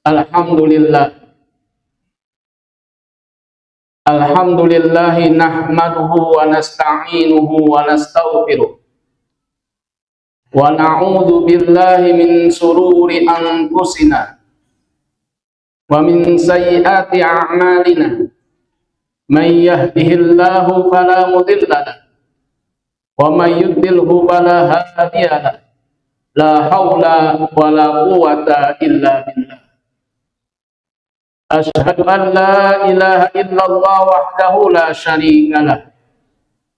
Alhamdulillah. Alhamdulillahi nahmaduhu wa nasta'inuhu wa nastaghfiruh. Wa na'udzu billahi min sururi anfusina wa min sayyiati a'malina. May yahdihillahu fala mudilla lahu wa may yudlilhu fala hadiya lahu. La haula wa la quwwata illa billah. Asyhadu an la ilaha illallah wahdahu la syarika lah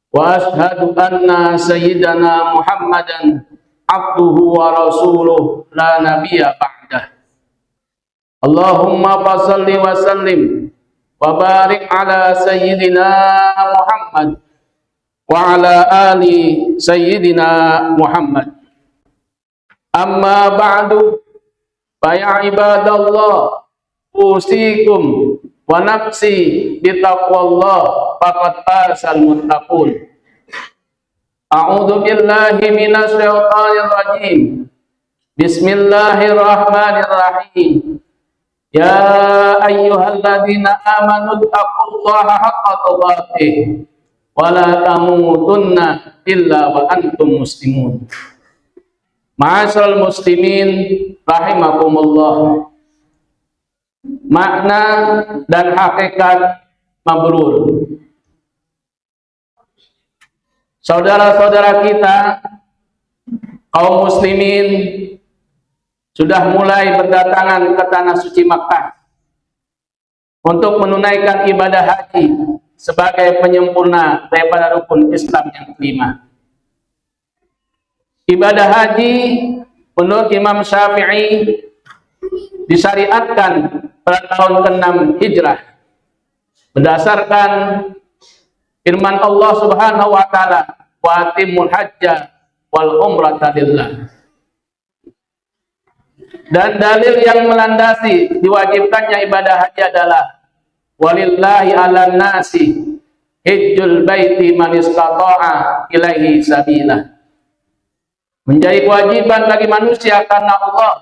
wa asyhadu anna sayyidana Muhammadan abduhu wa rasuluh la nabiyya ba'dah. Allahumma fashalli wa sallim wa barik ala sayyidina Muhammad wa ala ali sayyidina Muhammad. Amma ba'du, fa ya ibadallah, usikum wa nafsi bitaqwallah faqad fasal muttaqun. A'udzu billahi minasy syaithanir rajim. Bismillahirrahmanirrahim. Ya ayyuhalladzina amanu taqullaha haqqa tuqatih wa la tamutunna illa wa antum muslimun. Ma'asyiral muslimin rahimakumullah. Makna dan hakikat mabrur. Saudara-saudara kita kaum muslimin sudah mulai berdatangan ke tanah suci Makkah untuk menunaikan ibadah haji sebagai penyempurna daripada rukun Islam yang kelima. Ibadah haji menurut Imam Syafi'i disyariatkan pada tahun ke-6 Hijrah berdasarkan firman Allah Subhanahu wa taala, wa atimul hajja wal umrata lillah. Dan dalil yang melandasi diwajibkannya ibadah haji adalah walillahi 'alan nasi hajjul baiti man istata'a ilaihi sabila. Menjadi kewajiban bagi manusia karena Allah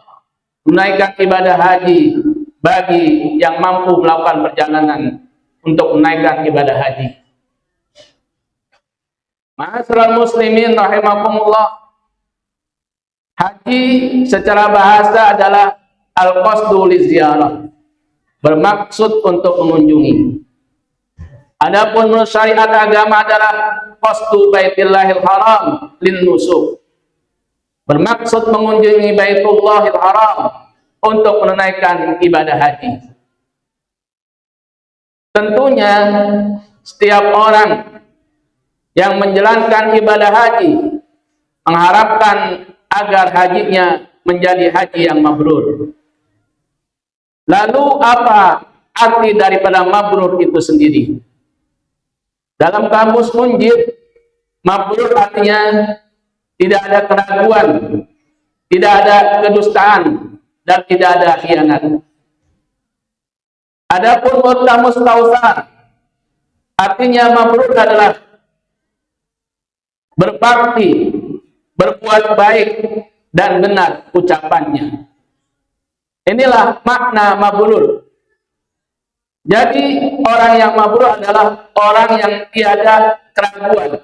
menunaikan ibadah haji bagi yang mampu melakukan perjalanan untuk menunaikan ibadah haji. Ma'asyiral muslimin rahimakumullah. Haji secara bahasa adalah al-qasdu liziarah, bermaksud untuk mengunjungi. Adapun menurut syariat agama adalah qasdu baitillahil haram lin nusuk, bermaksud mengunjungi Baitullahil Haram untuk menunaikan ibadah haji. Tentunya setiap orang yang menjalankan ibadah haji mengharapkan agar hajinya menjadi haji yang mabrur. Lalu apa arti daripada mabrur itu sendiri? Dalam kamus Munjid, mabrur artinya tidak ada keraguan, tidak ada kedustaan, dan tidak ada khianat. Adapun menurut kamus Tausar, artinya mabrur adalah berbakti, berbuat baik, dan benar ucapannya. Inilah makna mabrur. Jadi orang yang mabrur adalah orang yang tiada keraguan,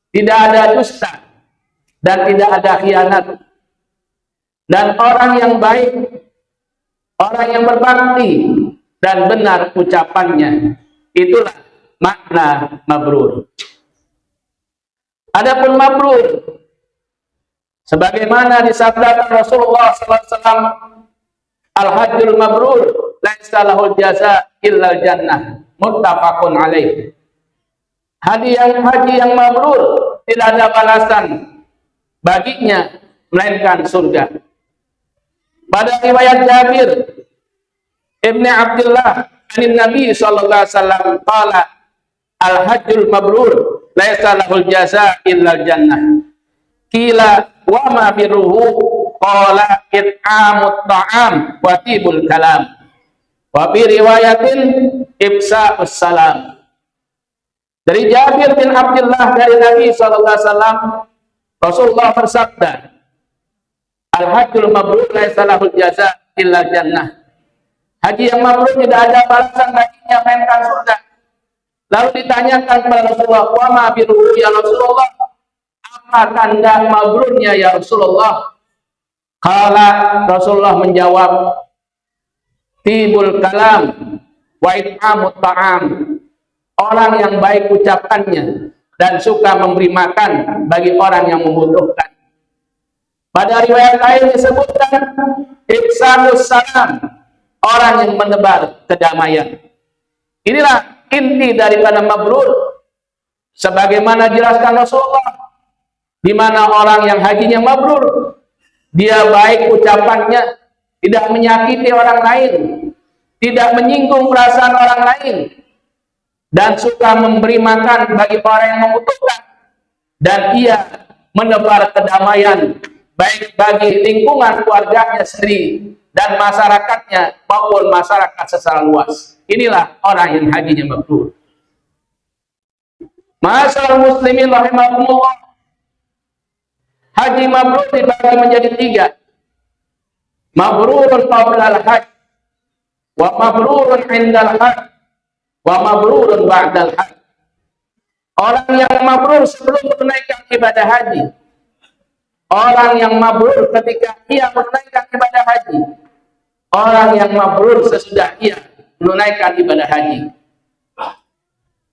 tidak ada dusta, dan tidak ada khianat. Dan orang yang baik, orang yang berbakti, dan benar ucapannya. Itulah makna mabrur. Adapun mabrur, sebagaimana disabdakan Rasulullah SAW, al-hajjul mabrur laisa lahul jaza illal jannah, muttafaqun alaih. Haji yang mabrur tidak ada balasan baginya melainkan surga. Pada riwayat Jabir Ibni Abdullah dari Nabi sallallahu alaihi wasallam qala al-hajjul mabrur laisa lahul jaza illa jannah. Qila wa ma birruhu qala it'amut ta'am wa tibul kalam. Wa fi riwayatin ifsa'us salam. Dari Jabir bin Abdullah dari Nabi sallallahu alaihi wasallam, Rasulullah bersabda, al-hajjul mabrur laisa lahul jaza illa jannah. Haji yang mabrur tidak ada balasan baginya melainkan surga. Lalu ditanyakan kepada Rasulullah, "Wa ma birruhu ya Rasulullah?" Apa tanda mabrurnya ya Rasulullah? Kala Rasulullah menjawab, "Tibul kalam wa it'amut ta'am." Orang yang baik ucapannya dan suka memberi makan bagi orang yang membutuhkan. Pada riwayat lain disebutkan ihsanus salam, orang yang menebar kedamaian. Inilah inti daripada mabrur sebagaimana jelaskan Rasulullah, di mana orang yang hajinya mabrur, dia baik ucapannya, tidak menyakiti orang lain, tidak menyinggung perasaan orang lain, dan suka memberi makan bagi orang yang membutuhkan, dan ia menebar kedamaian baik bagi lingkungan keluarganya sendiri dan masyarakatnya maupun masyarakat secara luas. Inilah orang yang hajinya mabrur. Ma'asyiral muslimin rahimakumullah. Haji mabrur dibagi menjadi 3. Mabrurun qablal hajj, wa mabrurun indal hajj, wa mabrurun ba'dal hajj. Orang yang mabrur sebelum menunaikan ibadah haji, orang yang mabrur ketika ia menunaikan ibadah haji, orang yang mabrur sesudah ia menunaikan ibadah haji.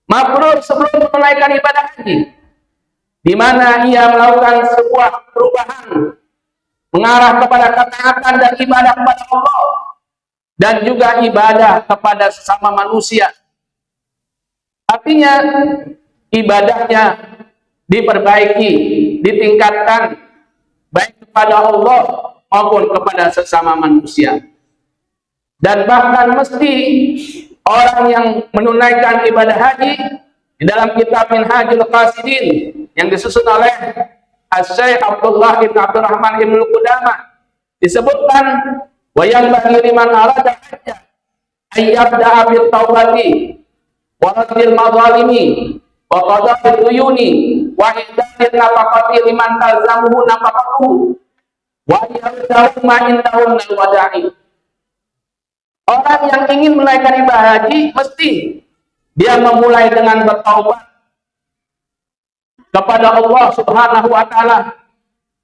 Mabrur sebelum menunaikan ibadah haji, di mana ia melakukan sebuah perubahan mengarah kepada ketaatan dan ibadah kepada Allah, dan juga ibadah kepada sesama manusia. Artinya ibadahnya diperbaiki, ditingkatkan baik kepada Allah maupun kepada sesama manusia. Dan bahkan mesti orang yang menunaikan ibadah haji, di dalam kitab Minhajul Qasidin yang disusun oleh Asy-Syaikh Abdullah bin Abdurrahman bin Qudamah, disebutkan wa yanbaghi liman arada hajja ayyabda'a bit taubati wa raddil madhalimi wa qada'id duyuni wa ihdatin nafaqati liman talzamuhu nafaqatuhu wa yabda'u ma indahum al wada'i. Orang yang ingin menunaikan ibadah haji mesti dia memulai dengan bertaubat kepada Allah Subhanahu wa taala.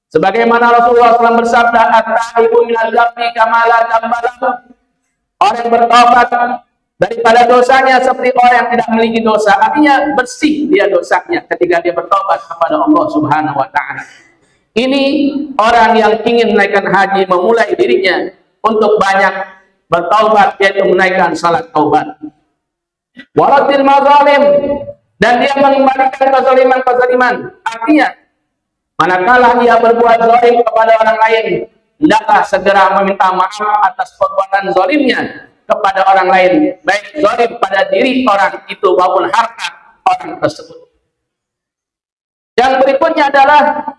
Sebagaimana Rasulullah SAW bersabda, "At-taibu minal dzambi kama la dzamba lahu." Orang yang bertaubat daripada dosanya seperti orang yang tidak memiliki dosa. Artinya bersih dia dosanya ketika dia bertaubat kepada Allah Subhanahu wa taala. Ini orang yang ingin menaikkan haji, memulai dirinya untuk banyak bertaubat, yaitu menaikkan salat taubat. Waratil mazalim, dan dia mengembalikan kezaliman-kezaliman. Artinya manakala dia berbuat zalim kepada orang lain, hendaklah segera meminta maaf atas perbuatan zalimnya kepada orang lain, baik zalim pada diri orang itu maupun harta orang tersebut. Yang berikutnya adalah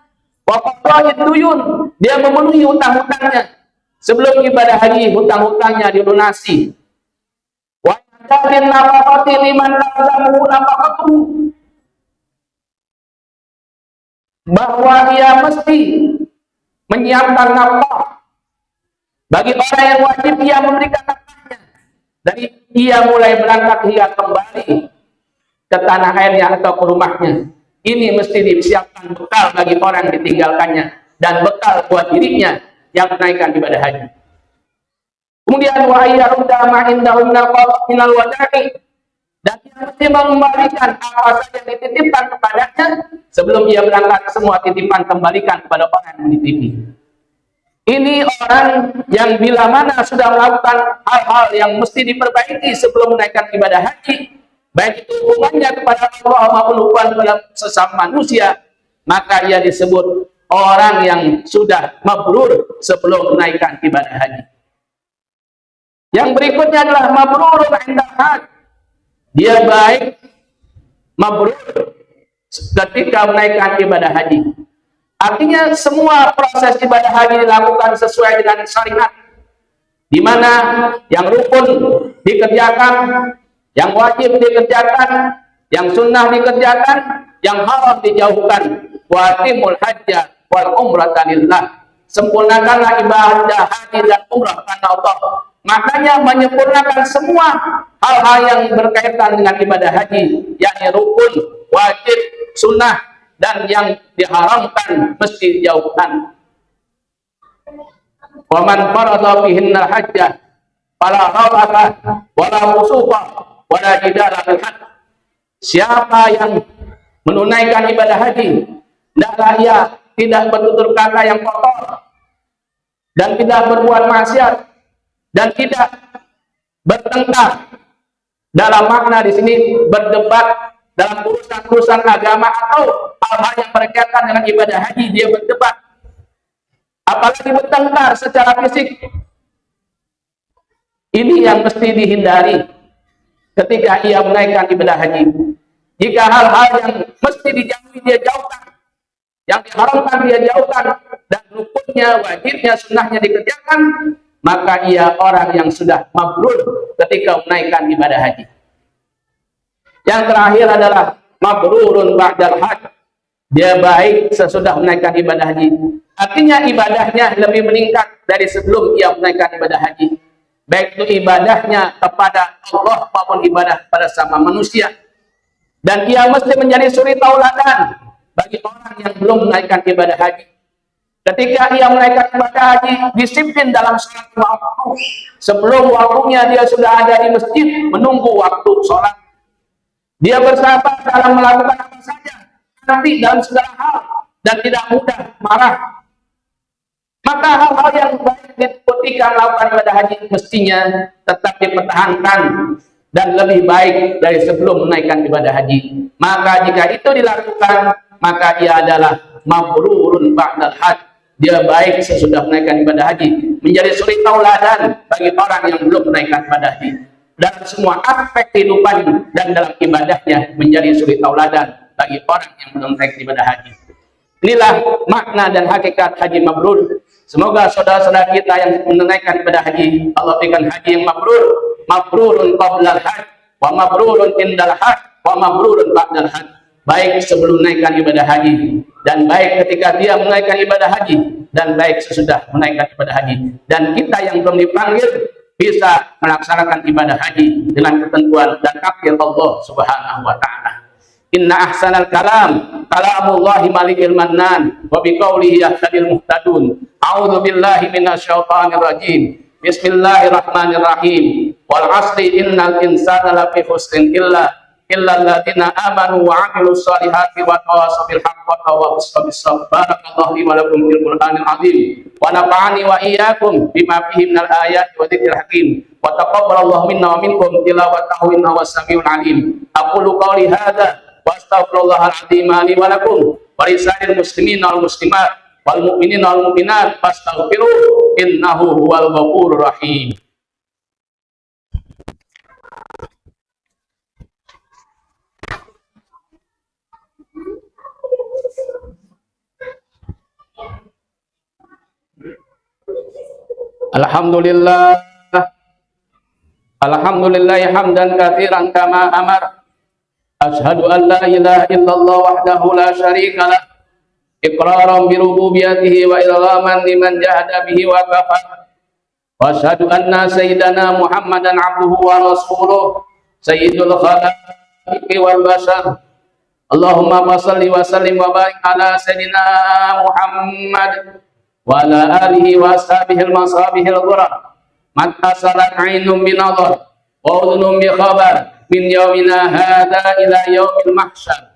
waqa'id duyun, dia memenuhi hutang-hutangnya. Sebelum ibadah haji, hutang-hutangnya dilunasi. Wa yadin nafaqati liman talzamuhu nafaqatuhu, bahwa dia mesti menyiapkan nafkah bagi orang yang wajib dia memberikan nafkahnya, dari ia mulai berangkat hingga kembali ke tanah airnya atau ke rumahnya. Ini mesti disiapkan bekal bagi orang yang ditinggalkannya, dan bekal buat dirinya yang menaikkan ibadah haji. Kemudian wa ayyarudda ma indahu minal wada'i, dan dia mesti mengembalikan apa saja yang dititipkan kepadanya. Sebelum ia berangkat, semua titipan kembalikan kepada orang yang menitipi. Ini orang yang bila mana sudah melakukan hal-hal yang mesti diperbaiki sebelum menaikkan ibadah haji, baik itu hubungannya kepada Allah maupun hubungan kepada sesama manusia, maka ia disebut orang yang sudah mabrur sebelum menaikkan ibadah haji. Yang berikutnya adalah mabrurun indal hajj. Dia baik mabrur ketika menaikkan ibadah haji. Artinya semua proses ibadah haji dilakukan sesuai dengan syariat, di mana yang rukun dikerjakan, yang wajib dikerjakan, yang sunnah dikerjakan, yang haram dijauhkan. Wa atimul hajja wal umrata lillah. Sempurnakanlah ibadah haji dan umrah karena Allah. maknanya menyempurnakan semua hal-hal yang berkaitan dengan ibadah haji, yakni rukun, wajib, sunnah, dan yang diharamkan mesti dijauhkan. Wa man farada fihinna hajjah fala rafatha wala fusuqa wala jidala fil hajj. Siapa yang menunaikan ibadah haji, hendaklah ia tidak bertutur kata yang kotor dan tidak berbuat maksiat dan tidak bertengkar. Dalam makna di sini berdebat dalam urusan-urusan agama atau hal-hal yang berkaitan dengan ibadah haji, dia berdebat. Apalagi bertengkar secara fisik. Ini yang mesti dihindari ketika ia menaikkan ibadah haji. Jika hal-hal yang mesti dijauhi dia jauhkan, yang diharamkan dia jauhkan, dan rukunnya, wajibnya, sunnahnya dikerjakan, maka ia orang yang sudah mabrur ketika menaikkan ibadah haji. Yang terakhir adalah mabrurun ba'dal hajj. Dia baik sesudah menaikkan ibadah haji. Artinya ibadahnya lebih meningkat dari sebelum ia menaikkan ibadah haji. Baik itu ibadahnya kepada Allah maupun ibadah pada sama manusia. Dan ia mesti menjadi suri tauladan bagi orang yang belum menaikkan ibadah haji. Ketika ia menaikkan ibadah haji, disiplin dalam sholat waktu. Sebelum waktunya dia sudah ada di masjid menunggu waktu sholat. Dia bersabar dalam melakukan apa saja, nanti dalam segala hal, dan tidak mudah marah. Maka hal-hal yang baik ketika melakukan ibadah haji mestinya tetap dipertahankan dan lebih baik dari sebelum menaikkan ibadah haji. Maka jika itu dilakukan, maka ia adalah mabrurun ba'dal hajj. Dia baik sesudah menaikkan ibadah haji, menjadi suri tauladan bagi orang yang belum menaikkan ibadah haji. Dalam semua aspek kehidupan dan dalam ibadahnya menjadi suri tauladan bagi orang yang belum menaikkan ibadah haji. Inilah makna dan hakikat haji mabrur. Semoga saudara-saudara kita yang menunaikan ibadah haji, Allah berikan haji yang mabrur, mabrurun qablal hajj, wa mabrurun indal hajj, wa mabrurun ba'dal hajj. Baik sebelum menaikkan ibadah haji, dan baik ketika dia menaikkan ibadah haji, dan baik sesudah menaikkan ibadah haji. Dan kita yang belum dipanggil bisa melaksanakan ibadah haji dengan ketentuan dan takdir Allah Subhanahu wa taala. Inna ahsanal kalam kalamullahi malikil mannan wa biqaulihi yahtadil muhtadun. A'udzu billahi minasyaitonir rajim. Bismillahirrahmanirrahim. Wal 'asri innal insana lafi khusrin illa alladziina amanu wa 'amilus solihati wa tawassaw bil haqqi wa tawassaw bis sabr. Barakallahu li wa lakum fil Qur'anil 'azim. Wa nafa'ani wa iyyakum bima fihi minal ayati wa dzikril hakim. Wa taqabbalallahu minna wa minkum tilawatahu innahu was-sami'ul 'alim. Aqulu qawli hadza wa astaghfirullahal 'azim li wa lakum wa lisa'iril muslimina wal muslimat wal mu'minina wal mu'minat fastaghfiruhu innahu huwal ghafurur rahim. Alhamdulillah, alhamdulillahi hamdan katsiran kama amar. Ashhadu an la ilaha illallah wahdahu la syarika lah, iqraran bi rububiyyatihi wa ilghaman liman jahada bihi wa kafar. Wa ashhadu anna sayyidana Muhammadan abduhu wa rasuluh sayyidul khalaiqi wal bashar. Allahumma shalli wa sallim wa barik ala sayyidina Muhammad wa ala alihi wa ashabihil masabihil ghurab. Man asalat ainum binadhar wa udhunum bi khabar min yaumina hadha ila yaumil mahsyar.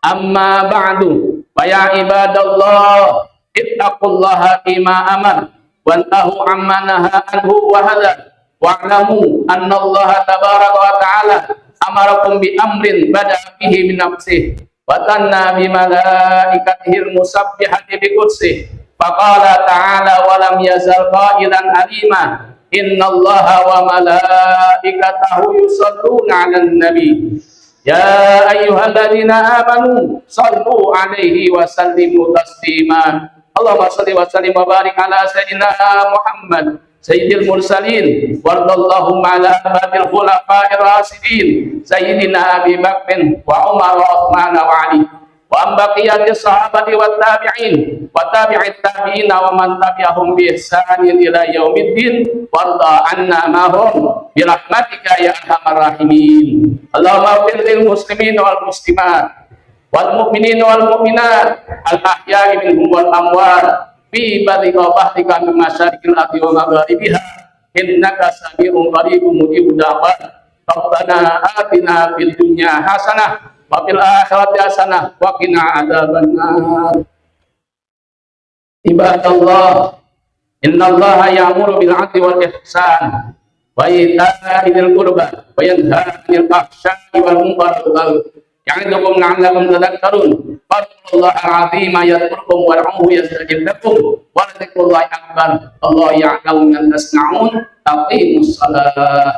Amma ba'du, fa ya ibadallah ittaqullaha fima amar wantahu amma naha anhu wa hadar wa'lamu anna Allah tabaraka wa ta'ala amarakum bi amrin bada fihi min nafsihi wa tanna bi malaikatihi musabbihati bi qudsihi faqala ta'ala wa lam yazal qailan alima innallaha wa malaikatahu yusalluna 'alan nabi ya ayyuhalladzina amanu sallu 'alaihi wa sallimu taslima. Allahumma shalli wa sallim wa barik ala sayyidina Muhammad sayyidil mursalin warḍallahu ala babil khulafa'ir rasyidin sayyidina Abi Bakr wa Umar wa Uthman wa Ali wa ambaqiyati sahabati wat tabi'in wa tabi'it tabi'in wa man tabi'ahum bi ihsanin ila yaumiddin warda anna mahum bi rahmatika ya arhamar rahimin. Allahumma fir lil muslimin wal muslimat wal mu'minin wal mu'minat al ahya'i minhum wal amwat fi barika bahtika min masyariqil ardi wa magharibiha innaka sami'un qaribun mujibud da'wat. Rabbana atina fid dunya hasanah wa fil akhirati hasanah wa qina adzabannar. Ibadallah, innallaha ya'muru bil 'adli wal ihsan wa ita'i dzil qurba wa yanha 'anil fahsya'i wal munkari wal ya'idukum la'allakum tadhakkarun. Fattaqullaha 'azima yadhkurkum war'uhu yastajib lakum wa dzikrullahi akbar. Allahu ya'lamu ma tasna'un. Aqimus shalah.